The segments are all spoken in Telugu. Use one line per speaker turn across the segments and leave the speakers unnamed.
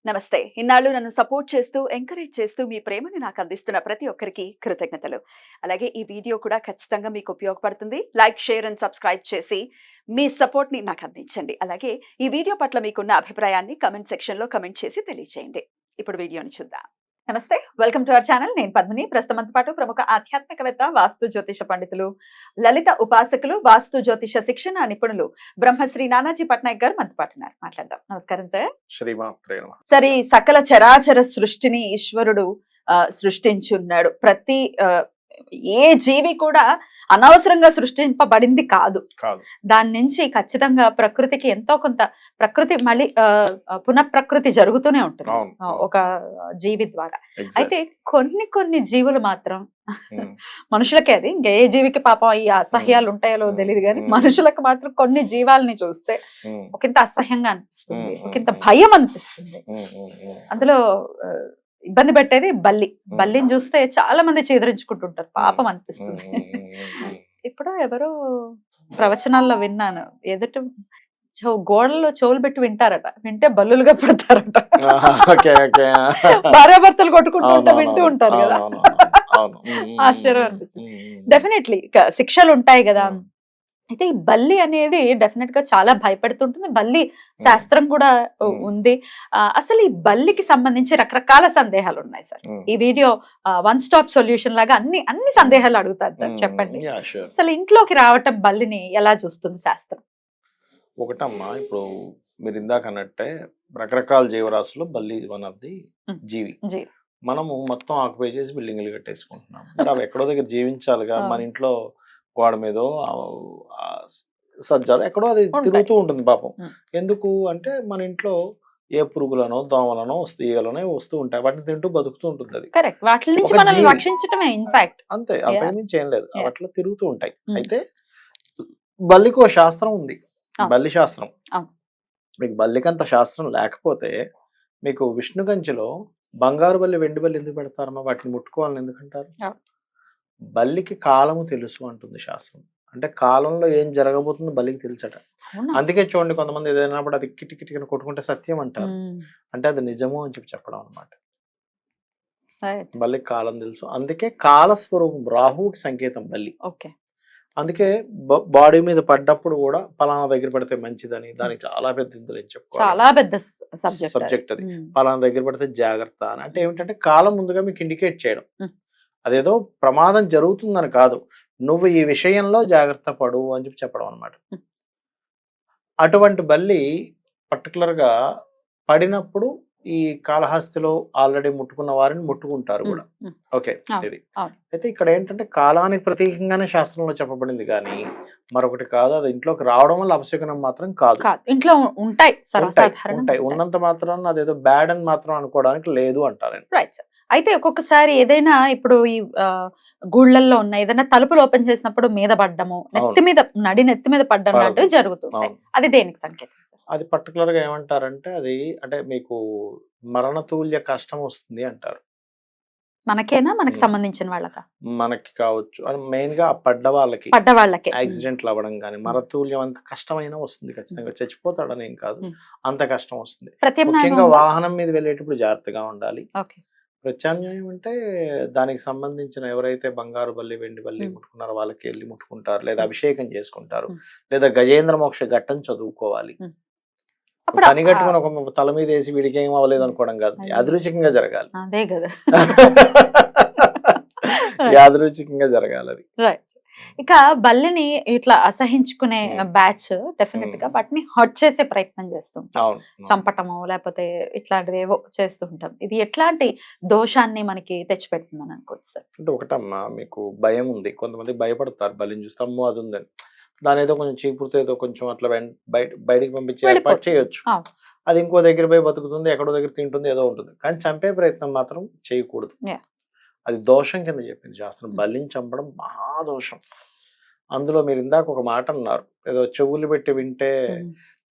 నమస్తే. ఇన్నాళ్ళు నన్ను సపోర్ట్ చేస్తూ, ఎంకరేజ్ చేస్తూ మీ ప్రేమని నాకు అందిస్తున్న ప్రతి ఒక్కరికి కృతజ్ఞతలు. అలాగే ఈ వీడియో కూడా ఖచ్చితంగా మీకు ఉపయోగపడుతుంది. లైక్, షేర్ అండ్ సబ్స్క్రైబ్ చేసి మీ సపోర్ట్‌ని నాకు అందించండి. అలాగే ఈ వీడియో పట్ల మీకున్న అభిప్రాయాన్ని కామెంట్ సెక్షన్‌లో కామెంట్ చేసి తెలియజేయండి. ఇప్పుడు వీడియోని చూద్దాం. నమస్తే. Welcome to our channel. నేను పద్మిని. ప్రస్తుతం మనతో పాటు ప్రముఖ ఆధ్యాత్మికవేత్త, వాస్తు జ్యోతిష పండితులు, లలిత ఉపాసకులు, వాస్తు జ్యోతిష శిక్షణ నిపుణులు బ్రహ్మశ్రీ నానాజీ పట్నాయక్ గారు మనతో పాటు ఉన్నారు. మాట్లాడదాం. నమస్కారం సార్.
శ్రీమాత్రే నమః.
సరే, ఈ సకల చరాచర సృష్టిని ఈశ్వరుడు సృష్టించున్నాడు. ప్రతి ఏ జీవి కూడా అనవసరంగా సృష్టింపబడింది కాదు. దాని నుంచి ఖచ్చితంగా ప్రకృతికి ఎంతో కొంత ప్రకృతి మళ్ళీ పునఃప్రకృతి జరుగుతూనే ఉంటుంది ఒక జీవి ద్వారా. అయితే కొన్ని జీవులు మాత్రం మనుషులకే, అది ఇంకా ఏ జీవికి పాపం ఈ అసహ్యాలు ఉంటాయో తెలియదు కానీ మనుషులకు మాత్రం కొన్ని జీవాలని చూస్తే ఒకంత అసహ్యంగా అనిపిస్తుంది, ఒకంత భయం అనిపిస్తుంది. అందులో ఇబ్బంది పెట్టేది బల్లిని చూస్తే చాలా మంది చీదరించుకుంటుంటారు, పాపం అనిపిస్తుంది. ఇప్పుడు ఎవరో ప్రవచనాల్లో విన్నాను, ఎదుటి గోడల్లో చెవులు పెట్టి వింటారట, వింటే బల్లులుగా పుడతారట. భార్యాభర్తలు కొట్టుకుంటూ వింటూ ఉంటారు కదా. ఆశ్చర్యం అనిపించింది. డెఫినెట్లీ శిక్షలు ఉంటాయి కదా. అయితే ఈ బల్లి అనేది డెఫినెట్ గా చాలా భయపెడుతుంటుంది. బల్లి శాస్త్రం కూడా ఉంది. అసలు ఈ బల్లికి సంబంధించి రకరకాల సందేహాలు ఉన్నాయి సార్. ఈ వీడియో వన్ స్టాప్ సొల్యూషన్ లాగా అన్ని సందేహాలు అడుగుతాను సార్. చెప్పండి, అసలు ఇంట్లోకి రావటం బల్లిని ఎలా చూస్తుంది శాస్త్రం?
ఒకటమ్మా, ఇప్పుడు మీరు ఇందాక అన్నట్టే రకరకాల జీవరాశులు బల్లి వన్ ఆఫ్ ది జీవి. మనము మొత్తం ఆక్యుపై చేసి బిల్డింగ్లు కట్టేసుకుంటున్నాం. అవి ఎక్కడో దగ్గర జీవించాలిగా. మన ఇంట్లో గోడ మీదో సజ్జాలు ఎక్కడో అది తిరుగుతూ ఉంటుంది పాపం. ఎందుకు అంటే మన ఇంట్లో ఏ పురుగులనో దోమలనో ఈగలనో వస్తూ ఉంటాయి, వాటిని తింటూ బతుకుతూ ఉంటుంది. అది అంతే, అంతకుమించి ఏం లేదు. అట్లా తిరుగుతూ ఉంటాయి. అయితే బల్లికి ఓ శాస్త్రం ఉంది, బల్లి శాస్త్రం. మీకు బల్లికంత శాస్త్రం లేకపోతే మీకు విష్ణు కంచిలో బంగారు బల్లి, వెండి బల్లి ఎందుకు పెడతారమ్మా? వాటిని ముట్టుకోవాలని ఎందుకంటారు? బల్లికి కాలము తెలుసు అంటుంది శాస్త్రం. అంటే కాలంలో ఏం జరగబోతుందో బల్లికి తెలుసట. అందుకే చూడండి, కొంతమంది ఏదైనప్పుడు అది కిటికిటికని కొట్టుకుంటే సత్యం అంటారు. అంటే అది నిజము అని చెప్పడం అనమాట. బల్లికి కాలం తెలుసు. అందుకే కాలస్వరూపం, రాహువుకి సంకేతం బల్లి. అందుకే బాడీ మీద పడ్డప్పుడు కూడా పలానా దగ్గర పడితే మంచిదని దానికి చాలా పెద్ద ఇందులో చెప్పుకోవాలి,
చాలా పెద్ద
సబ్జెక్ట్ అది. పలానా దగ్గర పడితే జాగ్రత్త అని. అంటే ఏమిటంటే కాలం ముందుగా మీకు ఇండికేట్ చేయడం. అదేదో ప్రమాదం జరుగుతుందని కాదు, నువ్వు ఈ విషయంలో జాగ్రత్త పడు అని చెప్పడం అనమాట. అటువంటి బల్లి పర్టికులర్ గా పడినప్పుడు ఈ కాళహస్తిలో ఆల్రెడీ ముట్టుకున్న వారిని ముట్టుకుంటారు కూడా. ఓకే, ఇది అయితే ఇక్కడ ఏంటంటే కాలానికి ప్రతీకంగానే శాస్త్రంలో చెప్పబడింది కానీ మరొకటి కాదు. అది ఇంట్లోకి రావడం వల్ల అపశకునం మాత్రం కాదు.
ఇంట్లో ఉంటాయి,
ఉన్నంత మాత్రం అదేదో బ్యాడ్ అని మాత్రం అనుకోవడానికి లేదు అంటారు.
అయితే ఒక్కొక్కసారి ఏదైనా ఇప్పుడు ఈ గుళ్ళల్లో ఉన్న ఏదైనా తలుపులు ఓపెన్ చేసినప్పుడు మీద పడ్డము, నెత్తి మీద పడ్డం లాంటివి జరుగుతుంది. అది దేనికి సంకేతం?
అది పర్టికులర్ గా ఏమంటారంటే అది అంటే మీకు మరణతూల్య కష్టం వస్తుంది అంటారు.
మనకేనా, మనకి సంబంధించిన వాళ్ళకా?
మనకి కావచ్చు, మెయిన్ గా పడ్డ వాళ్ళకి యాక్సిడెంట్లు అవ్వడం కానీ మరణతూల్యం అంత కష్టమైనా వస్తుంది. ఖచ్చితంగా చచ్చిపోతాడని ఏం కాదు, అంత కష్టం వస్తుంది. ముఖ్యంగా వాహనం మీద వెళ్ళేటప్పుడు జాగ్రత్తగా ఉండాలి. ప్రత్యామ్నాయం అంటే దానికి సంబంధించిన ఎవరైతే బంగారు బల్లి, వెండి బల్లి ముట్టుకున్నారో వాళ్ళకి వెళ్ళి ముట్టుకుంటారు, లేదా అభిషేకం చేసుకుంటారు, లేదా గజేంద్ర మోక్ష ఘట్టం చదువుకోవాలి. పని కట్టుకుని ఒక తల మీద వేసి వీడికి ఏం అవ్వలేదు అనుకోవడం కాదు, యాదృచ్ఛికంగా జరగాలి.
అదే కదా,
యాదృచ్ఛికంగా జరగాలి అది.
ఇక బల్లిని ఇట్లా అసహించుకునే బ్యాచ్ డెఫినెట్ గా వాటిని హర్ట్ చేసే ప్రయత్నం చేస్తుంటాం, చంపటము లేకపోతే ఇట్లాంటివి ఏవో చేస్తుంటాం. ఇది ఎట్లాంటి దోషాన్ని మనకి తెచ్చిపెడుతుందని అనుకోవచ్చు సార్?
అంటే ఒకటమ్మా, మీకు భయం ఉంది, కొంతమంది భయపడతారు బలిని చూస్తే, అమ్మో అది ఉందని. దాని ఏదో కొంచెం చీపురుతో ఏదో కొంచెం అట్లా బయటికి పంపించే ఏర్పాటు చేయొచ్చు. అది ఇంకో దగ్గర పోయి బతుకుతుంది, ఎక్కడో దగ్గర తింటుంది, ఏదో ఉంటుంది. కానీ చంపే ప్రయత్నం మాత్రం చేయకూడదు. అది దోషం కింద చెప్పింది శాస్త్రం. బలిని చంపడం మహాదోషం. అందులో మీరు ఇందాక ఒక మాట అన్నారు, ఏదో చెవులు పెట్టి వింటే,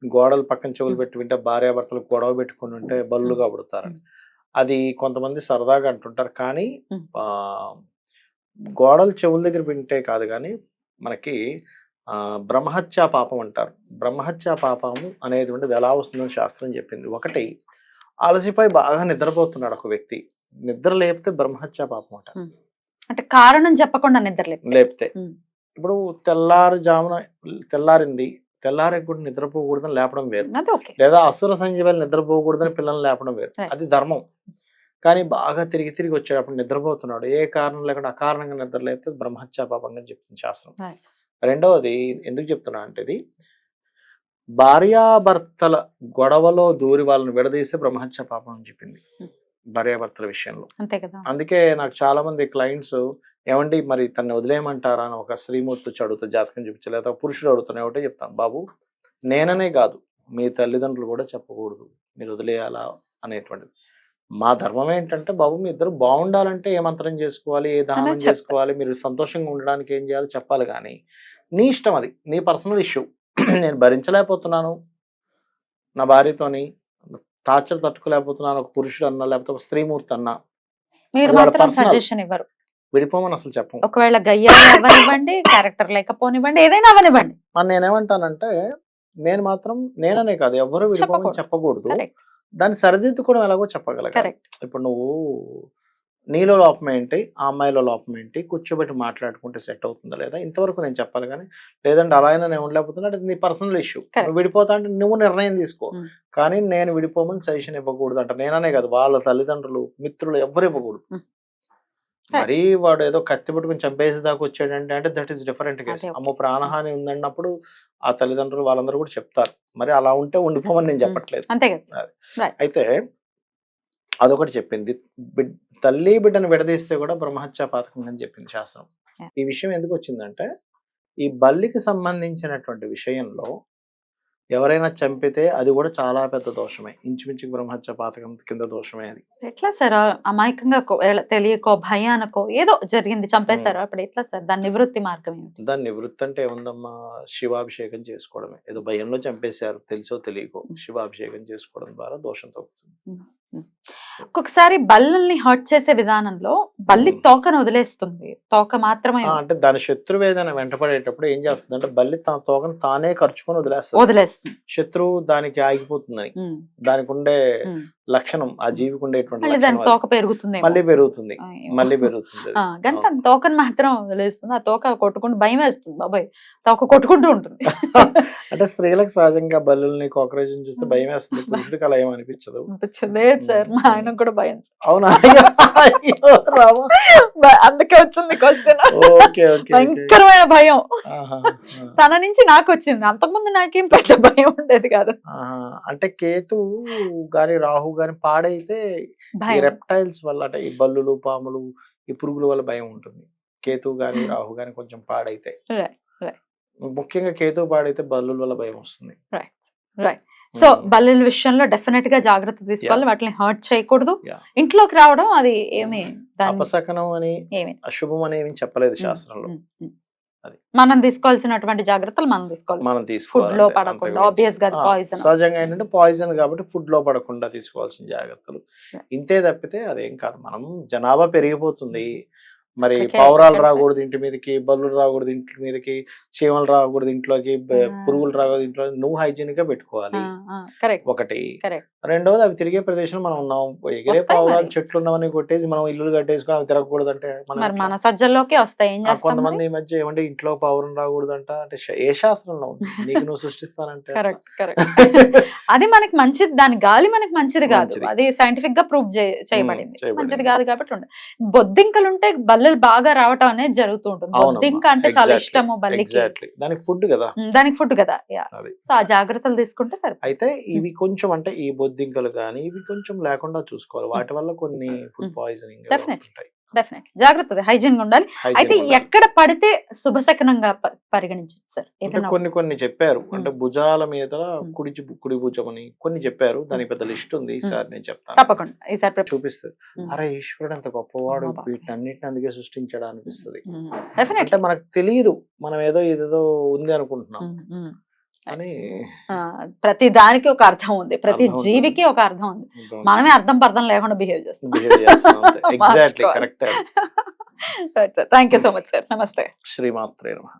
గోడలు పక్కన చెవులు పెట్టి వింటే భార్యాభర్తలు గొడవ పెట్టుకుని ఉంటే బల్లుగా పుడతారని. అది కొంతమంది సరదాగా అంటుంటారు, కానీ గోడలు చెవుల దగ్గర వింటే కాదు, కానీ మనకి బ్రహ్మహత్యా పాపం అంటారు. బ్రహ్మహత్యా పాపము అనేటువంటిది ఎలా వస్తుందని శాస్త్రం చెప్పింది. ఒకటి, అలసిపోయి బాగా నిద్రపోతున్నాడు ఒక వ్యక్తి, నిద్ర లేపితే బ్రహ్మహత్య పాపం అంట.
అంటే కారణం చెప్పకుండా నిద్ర
లేపితే ఇప్పుడు తెల్లారుజామున తెల్లారింది, తెల్లారికి కూడా నిద్రపోకూడదని లేపడం వేరు, లేదా అసుర సంజీవాలు నిద్రపోకూడదని పిల్లల్ని లేపడం వేరు, అది ధర్మం. కానీ బాగా తిరిగి తిరిగి వచ్చేటప్పుడు నిద్రపోతున్నాడు, ఏ కారణం లేకుండా అకారణంగా నిద్ర లేపితే బ్రహ్మహత్య పాపంగా చెప్తుంది శాస్త్రం. రెండవది ఎందుకు చెప్తున్నా అంటే, ఇది భార్యాభర్తల గొడవలో దూరి వాళ్ళని విడదీస్తే బ్రహ్మహత్య పాపం అని చెప్పింది భార్యాభర్తల విషయంలో.
అంతే కదా.
అందుకే నాకు చాలా మంది క్లయింట్స్ ఏమండి మరి తన్ని వదిలేయమంటారా అని ఒక స్త్రీమూర్తి వచ్చి అడుగుతా, జాతకం చూపించలేదు, లేదా పురుషుడు అడుగుతున్నా ఒకటే చెప్తాను, బాబు నేననే కాదు మీ తల్లిదండ్రులు కూడా చెప్పకూడదు మీరు వదిలేయాలా అనేటువంటిది. మా ధర్మం ఏంటంటే, బాబు మీ ఇద్దరు బాగుండాలంటే ఏ మంత్రం చేసుకోవాలి, ఏ దానం చేసుకోవాలి, మీరు సంతోషంగా ఉండడానికి ఏం చేయాలో చెప్పాలి. కానీ నీ ఇష్టం, అది నీ పర్సనల్ ఇష్యూ. నేను భరించలేకపోతున్నాను నా భార్యతోని, టార్చర్ తట్టుకోలేకపోతున్నాను ఒక పురుషుడు అన్నా, లేకపోతే ఒక స్త్రీమూర్తి అన్నా,
మీరు మాత్రం సజెషన్ ఇవ్వరు,
విడిపోమని అసలు చెప్పము.
ఒకవేళ గయ్యాలు అవ్వనివ్వండి, క్యారెక్టర్ లేకపోనివ్వండి, ఏదైనా అవ్వనివ్వండి.
మరి నేనేమంటానంటే, నేను మాత్రం నేననే కాదు ఎవరు విడిపోమని చెప్పకూడదు, దాన్ని సరిదిద్దుకోవడం ఎలాగో చెప్పగలగాలి. ఇప్పుడు నువ్వు నీలో లోపం ఏంటి, ఆ అమ్మాయిలో లోపం ఏంటి, కూర్చోబెట్టి మాట్లాడుకుంటే సెట్ అవుతుందా లేదా, ఇంతవరకు నేను చెప్పాలి. కానీ లేదంటే అలా అయినా నేను ఉండలేకపోతున్నా, అది నీ పర్సనల్ ఇష్యూ, నువ్వు విడిపోతా అంటే నువ్వు నిర్ణయం తీసుకో. కానీ నేను విడిపోమని సజెషన్ ఇవ్వకూడదు అంట. నేననే కాదు, వాళ్ళ తల్లిదండ్రులు, మిత్రులు ఎవరు ఇవ్వకూడదు. మరీ వాడు ఏదో కత్తి పట్టుకుని చంపేసి దాకా వచ్చాడంటే అంటే దట్ ఈస్ డిఫరెంట్ కేసు. అమ్మో ప్రాణహాని ఉందన్నప్పుడు ఆ తల్లిదండ్రులు వాళ్ళందరూ కూడా చెప్తారు. మరి అలా ఉంటే ఉండిపోమని నేను చెప్పట్లేదు. అయితే అదొకటి చెప్పింది, తల్లి బిడ్డను విడదీస్తే కూడా బ్రహ్మహత్య పాతకం అని చెప్పింది శాస్త్రం. ఈ విషయం ఎందుకు వచ్చిందంటే, ఈ బల్లికి సంబంధించినటువంటి విషయంలో ఎవరైనా చంపితే అది కూడా చాలా పెద్ద దోషమే, ఇంచుమించు బ్రహ్మహత్య పాతకం కింద దోషమే. అది ఎట్లా
సార్, అమాయకంగా తెలియకో భయానకో ఏదో జరిగింది, చంపేశారు, అప్పుడు ఎట్లా సార్ దాని నివృత్తి మార్గం ఏంటి?
దాని నివృత్తి అంటే ఏముందమ్మా, శివాభిషేకం చేసుకోవడమే. ఏదో భయంలో చంపేశారు తెలుసో తెలియకో, శివాభిషేకం చేసుకోవడం ద్వారా దోషం తగ్గుతుంది.
ఒక్కొక్కసారి బల్లల్ని హర్ట్ చేసే విధానంలో బల్లి తోకను వదిలేస్తుంది, తోక మాత్రమే.
అంటే దాని శత్రువు ఏదైనా వెంటపడేటప్పుడు ఏం చేస్తుంది అంటే, బల్లి తన తోకను తానే ఖర్చుకొని వదిలేస్తుంది. శత్రువు దానికి ఆగిపోతుందని, దానికి ఉండే లక్షణం, ఆ జీవికి ఉండేటువంటి
తోక పెరుగుతుంది,
మళ్ళీ పెరుగుతుంది, మళ్ళీ పెరుగుతుంది.
గంత తోకను మాత్రం వదిలేస్తుంది, ఆ తోక కొట్టుకుంటూ భయం వేస్తుంది, బాబాయ్ తోక కొట్టుకుంటూ ఉంటుంది.
అంటే స్త్రీలకు సహజంగా బల్లుల్ని కాక్రోచ్ చూస్తే భయం వేస్తుంది, పురుషుడికి అలా ఏమనిపించదు.
లేదు సార్, మా ఆయన కూడా భయం.
అవునా?
అందుకే వచ్చింది క్వశ్చన్. భయంకరమైన భయం తన నుంచి నాకు వచ్చింది, అంతకుముందు నాకేం పెద్ద భయం ఉండేది కాదు.
అంటే కేతు గాని రాహు గాని పాడైతే రెప్టైల్స్ వల్ల, అంటే ఈ బల్లులు, పాములు, ఈ పురుగుల వల్ల భయం ఉంటుంది. కేతు గాని రాహు గాని కొంచెం పాడైతే, ముఖ్యంగా కేతు పాడైతే బల్లుల వల్ల భయం వస్తుంది.
సో బల్లుల విషయంలో డెఫినెట్ గా జాగ్రత్త తీసుకోవాలి, వాటిని హర్ట్ చేయకూడదు. ఇంట్లోకి రావడం అది ఏమి
అపశకనం అని, అశుభం అని ఏమి చెప్పలేదు శాస్త్రంలో.
మనం తీసుకోవాల్సినటువంటి జాగ్రత్తలు మనం తీసుకోవాలి. ఫుడ్ లో పడకుండా, ఆబ్వియస్ గా పాయిజన్
సహజంగా ఏంటంటే పాయిజన్ కాబట్టి ఫుడ్ లో పడకుండా తీసుకోవాల్సిన జాగ్రత్తలు ఇంతే తప్పితే అదేం కాదు. మనం జనాభా పెరిగిపోతుంది, మరి పావురాలు రాకూడదు ఇంటి మీదకి, బల్లులు రాకూడదు ఇంటి మీదకి, చీమలు రాకూడదు ఇంట్లోకి, పురుగులు రాకూడదు ఇంట్లో. నువ్వు హైజీనిక్ గా పెట్టుకోవాలి ఒకటి. రెండోది, అవి తిరిగే ప్రదేశంలో మనం ఉన్నాం, ఎగిరే పావురాలు చెట్లు ఉన్నవని కొట్టేసి మనం ఇల్లు కట్టేసుకుని అవి తిరగకూడదు అంటే
మన సజ్జల్లోకి వస్తాయి.
కొంతమంది ఈ మధ్య ఏమంటే ఇంట్లో పావురం రాకూడదు అంట, అంటే ఏ శాస్త్రంలో ఉంది, నీకు నువ్వు సృష్టిస్తానంటే
అది మనకి మంచిది, దాని గాలి మనకి మంచిది కాదు, అది సైంటిఫిక్ గా ప్రూవ్ చేయబడింది, మంచిది కాదు కాబట్టి ఉండదు. బొద్దింకలుంటే బల్లలు బాగా రావటం అనేది జరుగుతూ ఉంటుంది. బొద్దింక అంటే చాలా ఇష్టము బల్లికి,
దానికి ఫుడ్ కదా,
సో ఆ జాగ్రత్తలు తీసుకుంటే సరే.
అయితే ఇవి కొంచెం అంటే ఈ బొద్దింకలు కానీ ఇవి కొంచెం లేకుండా చూసుకోవాలి, వాటి వల్ల కొన్ని ఫుడ్ పాయిజనింగ్
డెఫినెట్లీ జాగ్రత్త, హైజీన్ గా ఉండాలి. అయితే ఎక్కడ పడితే శుభశకనంగా పరిగణించచ్చు సార్?
కొన్ని చెప్పారు, అంటే భుజాల మీద కుడి భుజం అని కొన్ని చెప్పారు, దానికి పెద్ద లిస్ట్ ఉంది, ఈసారి నేను చెప్తాను
తప్పకుండా, ఈసారి
చూపిస్తుంది. అరే ఈశ్వరుడు అంత గొప్పవాడు, వీటన్నిటిని అందుకే సృష్టించాడు అనిపిస్తుంది. అంటే మనకు తెలియదు, మనం ఏదో ఉంది అనుకుంటున్నాం అని.
ప్రతి దానికి ఒక అర్థం ఉంది, ప్రతి జీవికి ఒక అర్థం ఉంది, మనమే అర్థం పర్థం లేకుండా బిహేవ్ చేస్తాం. Thank you so much sir, నమస్తే.
శ్రీమాత్రే నమః.